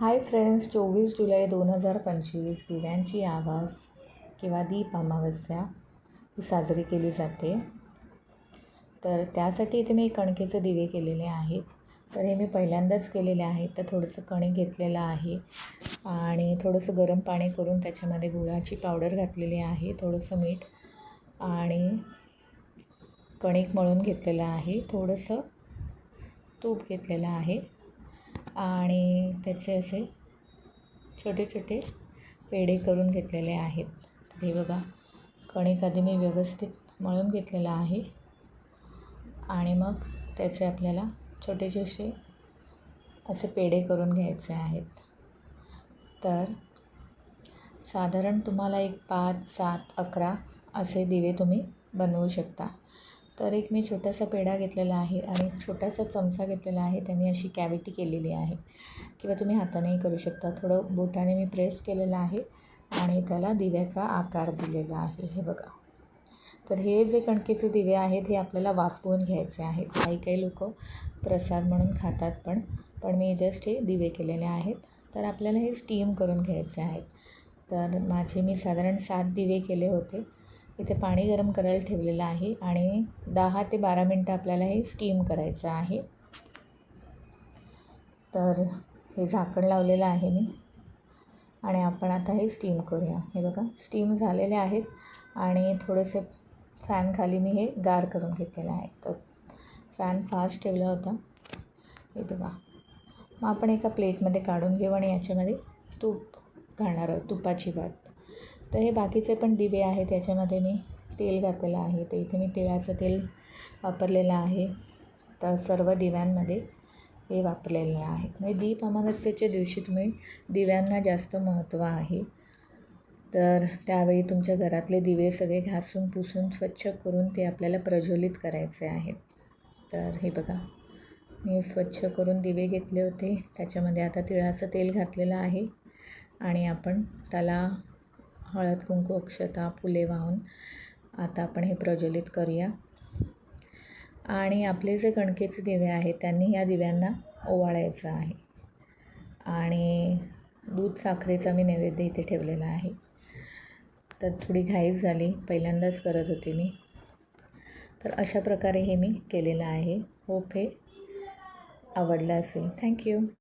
Hi friends, 24 जुलै 2025 दिव्यांची आवाज किंवा दीप अमावस्या ही साजरी केली जाते. तर त्यासाठी इथे मी कणकेचे दिवे केलेले आहेत. तर हे मी पहिल्यांदाच केलेले आहेत. तर थोडंसं कणिक घेतलेलं आहे आणि थोडंसं गरम पाणी करून त्याच्यामध्ये गुळाची पावडर घातलेली आहे, थोडंसं मीठ आणि कणिक मळून घेतलेलं आहे, थोडंसं तूप घेतलेलं आहे आणि त्याचे असे छोटे छोटे पेढे करून घेतलेले आहेत. तर हे बघा, कणिक आधी मी व्यवस्थित मळून घेतलेलं आहे आणि मग त्याचे आपल्याला छोटे छोटे असे पेढे करून घ्यायचे आहेत. तर साधारण तुम्हाला एक 5, 7, 11 असे दिवे तुम्ही बनवू शकता. तर एक मी छोटासा पेढा घेतलेला आहे आणि छोटासा चमचा घेतलेला आहे, त्याने अशी कॅव्हिटी केलेली आहे किंवा तुम्ही हातानेही करू शकता. थोडं बोटाने मी प्रेस केलेलं आहे आणि त्याला दिव्याचा आकार दिलेला आहे. हे बघा. तर हे जे कणकेचे दिवे आहेत हे आपल्याला वाफवून घ्यायचे आहेत. काही लोक प्रसाद म्हणून खातात पण मी जस्ट हे दिवे केलेले आहेत. तर आपल्याला हे स्टीम करून घ्यायचे आहेत. तर मी साधारण 7 दिवे केले होते. इथे पाणी गरम करायला ठेवलेलं आहे आणि 10 ते 12 मिनटं आपल्याला हे स्टीम करायचं आहे. तर हे झाकण लावलेलं आहे मी आणि आपण आता हे स्टीम करूया. हे बघा, स्टीम झालेले आहेत आणि थोडेसे फॅन खाली मी हे गार करून घेतलेलं आहे. तर फॅन फास्ट ठेवला होता. हे बघा. मग आपण एका प्लेटमध्ये काढून घेऊ आणि याच्यामध्ये तूप घालणार आहोत, तुपाची वात. तर हे बाकीचे पण दिवे आहेत, याच्यामध्ये मी तेल घातलेलं आहे. तर इथे मी तिळाचं तेल वापरलेलं आहे. तर सर्व दिव्यांमध्ये हे वापरलेलं आहे. म्हणजे दीप अमावस्येच्या दिवशी तुम्ही दिव्यांना जास्त महत्त्व आहे. तर त्यावेळी तुमच्या घरातले दिवे सगळे घासून पुसून स्वच्छ करून ते आपल्याला प्रज्वलित करायचे आहेत. तर हे बघा, मी स्वच्छ करून दिवे घेतले होते. त्याच्यामध्ये आता तिळाचं तेल घातलेलं आहे आणि आपण त्याला हळद, कुंकू, अक्षता, फुले वाहून आता आपण हे प्रज्वलित करूया. आणि आपले जे कणकेचे दिवे आहेत त्यांनी या दिव्यांना ओवाळायचं आहे आणि दूध साखरेचा मी नैवेद्य इथे ठेवलेला आहे. तर थोडी घाईच झाली, पहिल्यांदाच करत होते मी. तर अशा प्रकारे हे मी केलेलं आहे. होप हे आवडलं असेल. थँक्यू.